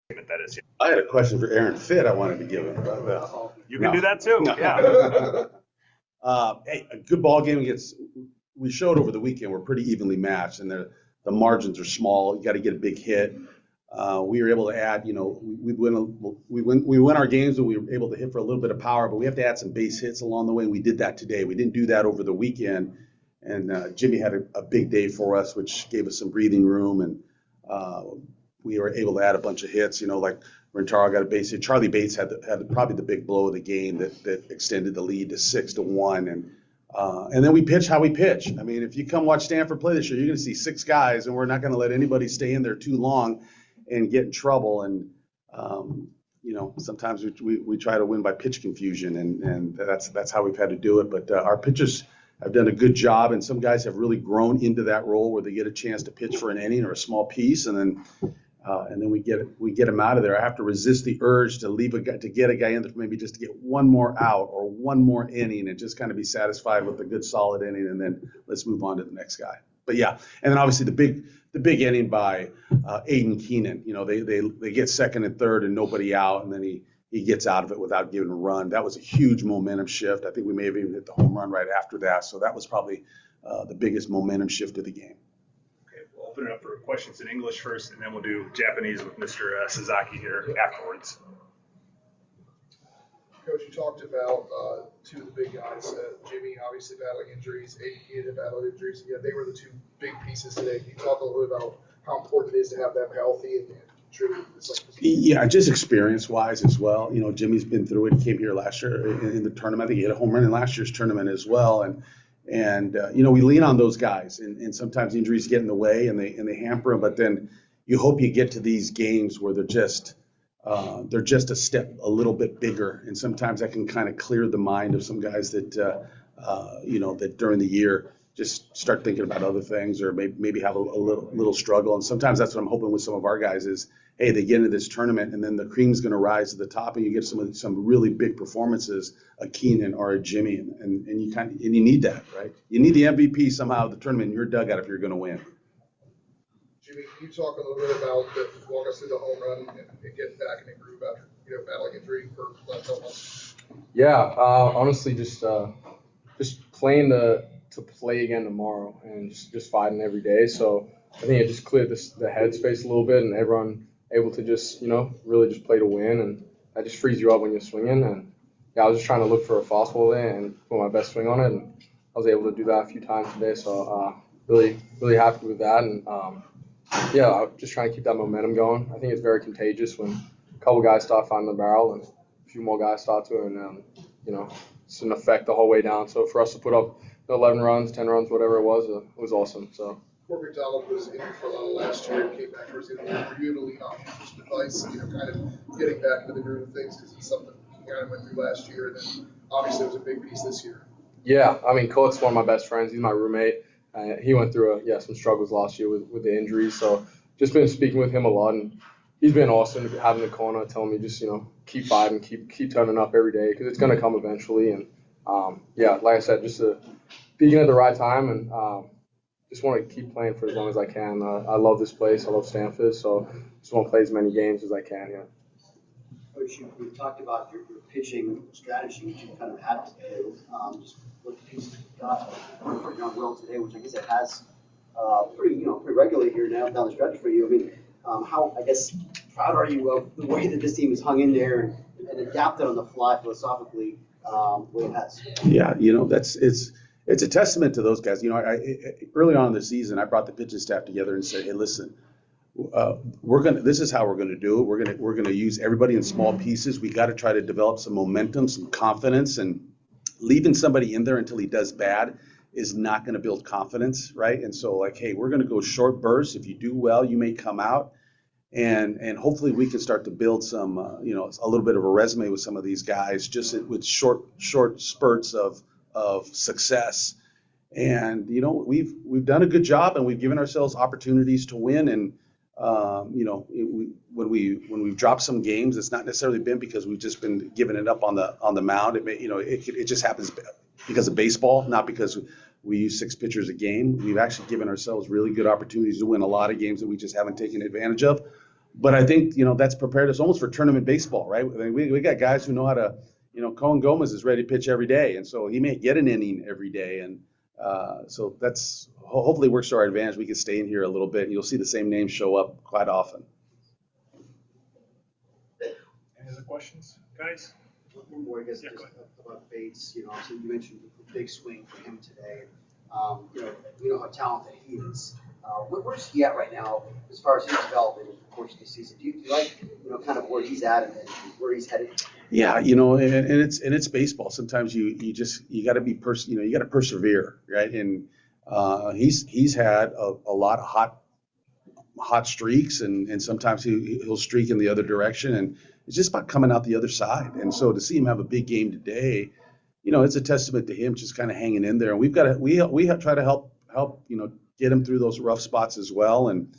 that is. I had a question for Aaron Fitt I wanted to give him. You can do that too. No. Yeah. Hey, a good ball game we showed over the weekend we're pretty evenly matched, and the margins are small. You got to get a big hit. We were able to add, we win our games and we were able to hit for a little bit of power, but we have to add some base hits along the way. And we did that today. We didn't do that over the weekend. And Jimmy had a big day for us, which gave us some breathing room. And we were able to add a bunch of hits, like Rentaro got a base hit. Charlie Bates had probably the big blow of the game that extended the lead to 6-1. And then we pitch how we pitch. I mean, if you come watch Stanford play this year, you're going to see 6 guys, and we're not going to let anybody stay in there too long and get in trouble. And sometimes we try to win by pitch confusion, and that's how we've had to do it. But our pitchers have done a good job, and some guys have really grown into that role where they get a chance to pitch for an inning or a small piece, and then we get them out of there. I have to resist the urge to get a guy in there maybe just to get one more out or one more inning and just kind of be satisfied with a good solid inning, and then let's move on to the next guy. But yeah, and then obviously the big inning by Aiden Keenan. They get second and third and nobody out, and then he gets out of it without giving a run. That was a huge momentum shift. I think we may have even hit the home run right after that. So that was probably the biggest momentum shift of the game. Okay, we'll open it up for questions in English first, and then we'll do Japanese with Mr. Sasaki here afterwards. Coach, you talked about two of the big guys, Jimmy obviously battling injuries, Aiden Keenan battling injuries. Yeah, they were the two big pieces today. Can you talk a little bit about how important it is to have them healthy and contribute to this? Yeah, just experience-wise as well. Jimmy's been through it. He came here last year in the tournament. I think he hit a home run in last year's tournament as well. And we lean on those guys, and sometimes injuries get in the way and they hamper them. But then you hope you get to these games where they're just a step a little bit bigger, and sometimes that can kind of clear the mind of some guys that that during the year just start thinking about other things or maybe have a little struggle. And sometimes that's what I'm hoping with some of our guys is, hey, they get into this tournament and then the cream's going to rise to the top, and you get some really big performances, a Keenan or a Jimmy, and you need that, right? You need the MVP somehow of the tournament in your dugout if you're going to win. Jimmy, can you talk a little bit about walk us through the home run and getting back in the groove after battling injury for the last couple months? Yeah, honestly, just playing to play again tomorrow and just fighting every day. So I think it just cleared the headspace a little bit, and everyone able to just really just play to win, and that just frees you up when you're swinging. And yeah, I was just trying to look for a fastball there and put my best swing on it, and I was able to do that a few times today. So really happy with that, and yeah, I'm just trying to keep that momentum going. I think it's very contagious when a couple guys start finding the barrel and a few more guys start to, and it's an effect the whole way down. So for us to put up 11 runs, 10 runs, whatever it was awesome. So. Corbett Donald was injured for a lot of last year and came back towards the end of the year. Were you able to lean on his advice, kind of getting back into the groove of things, because it's something he kind of went through last year, and then obviously it was a big piece this year? Yeah, I mean, Court's one of my best friends. He's my roommate. He went through some struggles last year with the injuries, so just been speaking with him a lot, and he's been awesome having the corner, telling me just keep fighting, keep turning up every day, because it's going to come eventually. And like I said, just being at the right time, and just want to keep playing for as long as I can. I love this place. I love Stanford, so just want to play as many games as I can. Yeah. Coach, you talked about your pitching strategy, which you kind of had today. Just what the pieces you got for young Will today, which I guess it has pretty regularly here now down the stretch for you. I mean, how proud are you of the way that this team has hung in there and adapted on the fly philosophically the way it has? Yeah, it's a testament to those guys. Early on in the season, I brought the pitching staff together and said, hey, listen, this is how we're going to do it. We're going to use everybody in small pieces. We got to try to develop some momentum, some confidence, and leaving somebody in there until he does bad is not going to build confidence, right? And so hey, we're going to go short bursts. If you do well, you may come out, and hopefully we can start to build some, a little bit of a resume with some of these guys, just with short spurts of success. And we've done a good job, and we've given ourselves opportunities to win. And when we've dropped some games, it's not necessarily been because we've just been giving it up on the mound. It just happens because of baseball, not because we use 6 pitchers a game. We've actually given ourselves really good opportunities to win a lot of games that we just haven't taken advantage of. but I think, that's prepared us almost for tournament baseball, right? I mean, we got guys who know how to, Cohen Gomez is ready to pitch every day, and so he may get an inning every day, and so that's hopefully works to our advantage. We can stay in here a little bit, and you'll see the same names show up quite often. Any other questions, guys? One more, I guess, Yeah, just about Bates. So you mentioned the big swing for him today. We know how talented he is. Where's he at right now as far as his development in the course of the season? Do you like, kind of where he's at and where he's headed? Yeah, and it's baseball. Sometimes you got to be you got to persevere, right? And he's had a lot of hot streaks, and sometimes he'll streak in the other direction, and it's just about coming out the other side. And so to see him have a big game today, it's a testament to him just kind of hanging in there. And we try to help get him through those rough spots as well. And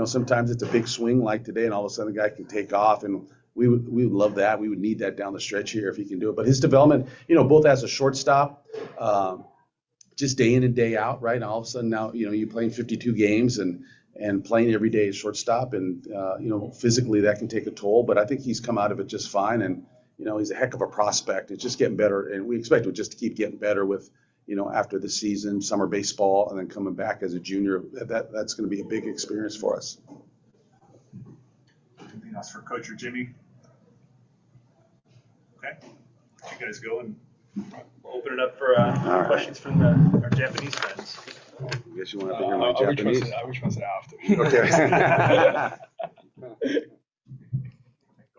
sometimes it's a big swing like today, and all of a sudden the guy can take off, and we would love that. We would need that down the stretch here if he can do it. But his development, both as a shortstop, just day in and day out, right? And all of a sudden now, you're playing 52 games and playing every day as shortstop, and physically that can take a toll. But I think he's come out of it just fine, and he's a heck of a prospect. It's just getting better, and we expect it just to keep getting better with after the season, summer baseball, and then coming back as a junior. That's going to be a big experience for us. Anything else for Coach or Jimmy? Okay, you guys go, and we'll open it up for questions from our Japanese friends. I guess you want to hear my Japanese? I will translate after. Okay. Go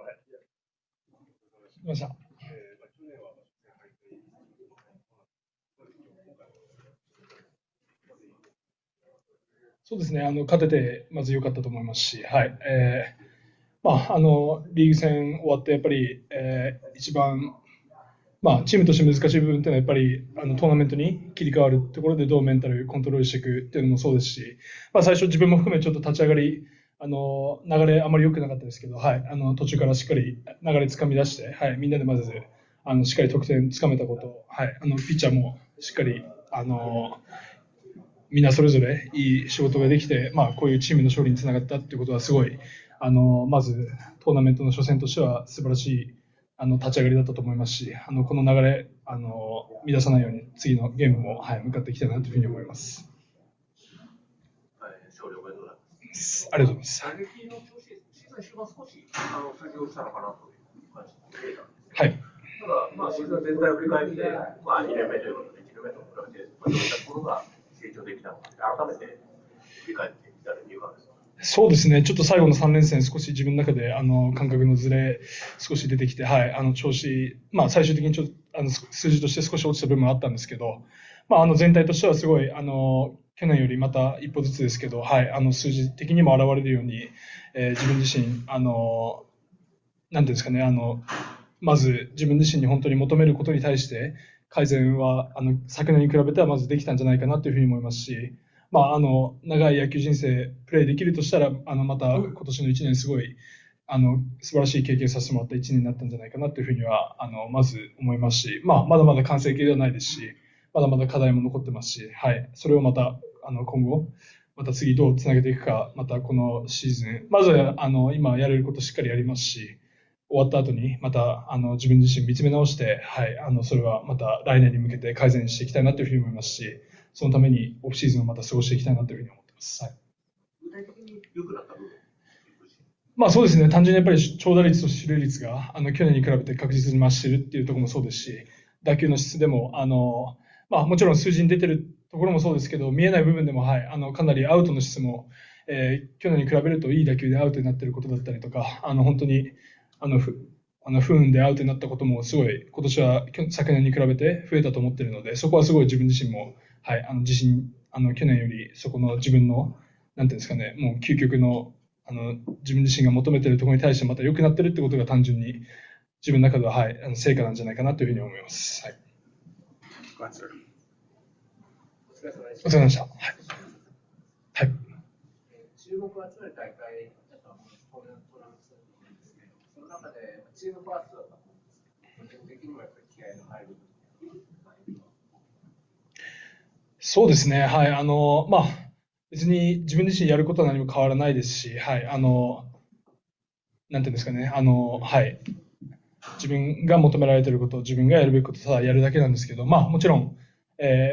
ahead. すみません。そうですね、勝ててまず良かったと思いますし、はい、リーグ戦終わってやっぱり、一番、チームとして難しい部分というのはやっぱりトーナメントに切り替わるところでどうメンタルコントロールしていくっていうのもそうですし、最初自分も含めちょっと立ち上がり流れあまり良くなかったですけど、はい、途中からしっかり流れつかみ出して、はい、みんなでまずしっかり得点つかめたこと、はい、ピッチャーもしっかりみんなそれぞれいい仕事ができて、こういうチームの勝利につながったということはすごいまずトーナメントの初戦としては素晴らしい立ち上がりだったと思いますし、この流れ乱さないように次のゲームも、はい、向かっていきたいなというふうに思います。勝利おめでとうございます。ありがとうございます。打撃の調子、シーズン終盤少し数字をしたのかなという感じで、はい。ただ、シーズン全体を振り返って、2年目ということで、1年目と比べて、どういったところが成長できたのか、改めて振り返ってみたらいかがですか？そうですね、ちょっと最後の3連戦、少し自分の中で感覚のずれ、少し出てきて、はい、調子、最終的にちょっと数字として少し落ちた部分はあったんですけど、全体としてはすごい、去年よりまた一歩ずつですけど、はい、数字的にも現れるように、自分自身、なんていうんですかね、まず自分自身に本当に求めることに対して、改善は昨年に比べてはまずできたんじゃないかなというふうに思いますし、長い野球人生プレーできるとしたらまた今年の1年すごい素晴らしい経験させてもらった1年になったんじゃないかなというふうにはまず思いますし、まだまだ完成形ではないですし、まだまだ課題も残ってますし、はい、それをまた今後また次どうつなげていくか、またこのシーズンまず今やれることしっかりやりますし、終わった後にまた自分自身見つめ直して、はい、それはまた来年に向けて改善していきたいなというふうに思いますし、そのためにオフシーズンをまた過ごしていきたいなというふうに思っています。はい、具体的に良くなった部分、そうですね、単純にやっぱり長打率と出塁率が去年に比べて確実に増しているっていうところもそうですし、打球の質でももちろん数字に出ているところもそうですけど、見えない部分でも、はい、かなりアウトの質も、去年に比べるといい打球でアウトになっていることだったりとか、本当に不運でアウトになったこともすごい今年は昨年に比べて増えたと思っているので、そこはすごい自分自身も、はい、自信去年よりそこの自分のなんていうんですかね、もう究極の自分自身が求めているところに対してまた良くなっているってことが単純に自分の中では、はい、成果なんじゃないかなというふうに思います。はい、お疲れ様でした。お疲れ様でした。はい。はい、注目を集める大会だとは思うんです。トーナメントですけど、その中でチームファーストだと思うんですけど、個人的にもやっぱり気合いの入る。そうですね、はい、別に自分自身やることは何も変わらないですし、はい、なんていうんですかね、はい、自分が求められていること、自分がやるべきことをただやるだけなんですけど、まあ、もちろん、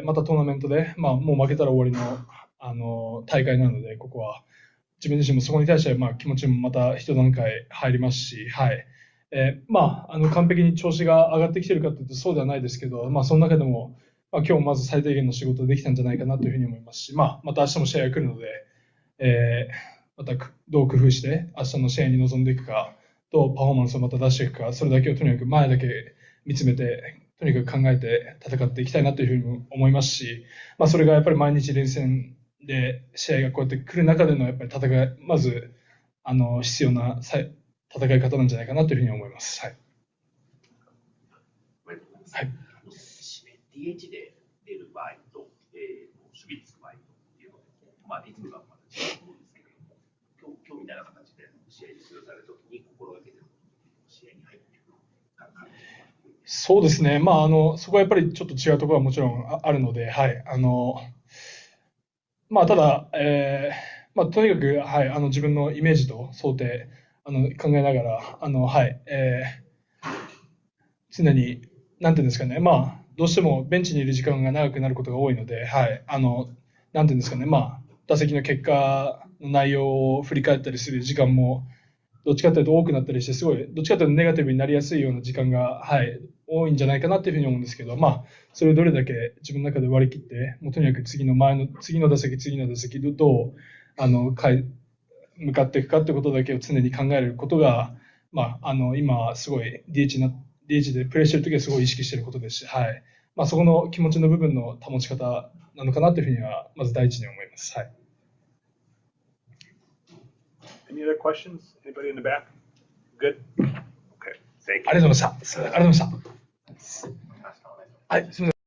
またトーナメントで、まあ、もう負けたら終わりの、大会なので、ここは自分自身もそこに対しては、まあ、気持ちもまた一段階入りますし、はい。まあ、完璧に調子が上がってきているかというとそうではないですけど、まあ、その中でも、まあ、今日まず最低限の仕事できたんじゃないかなというふうに思いますし、まあ、また明日も試合が来るので、またどう工夫して明日の試合に臨んでいくか、どうパフォーマンスをまた出していくか、それだけをとにかく前だけ見つめて、とにかく考えて戦っていきたいなというふうに思いますし、まあ、それがやっぱり毎日連戦で試合がこうやって来る中でのやっぱり戦い、まず必要な戦い方なんじゃないかなというふうに思います。はい。はい。DH で出る場合と、守備につく場合というのまあ、リズムがまた違うと思うんですけれども、今日みたいな形で試合に出場されるときに心がけている試合に入っていく感じですか？そうですね、まあ、そこはやっぱりちょっと違うところはもちろんあるので、はい。まあ、ただ、まあ、とにかく、はい、自分のイメージと想定考えながら、はい、常に、なんていうんですかね、まあ、どうしてもベンチにいる時間が長くなることが多いので、はい、なんていうんですかね、まあ、打席の結果の内容を振り返ったりする時間も、どっちかというと多くなったりして、すごい、どっちかというとネガティブになりやすいような時間が、はい、多いんじゃないかなというふうに思うんですけど、まあ、それをどれだけ自分の中で割り切って、もうとにかく次の打席、どう、向かっていくかということだけを常に考えることが、まあ、今、すごい DH でプレーしているときはすごい意識していることですし、はい。まあ、そこの気持ちの部分の保ち方なのかなというふうには、まず第一に思います。はい。Any other questions? Anybody in the back? Good? Okay, thank you. ありがとうございました。ありがとうございました。はい、すみません。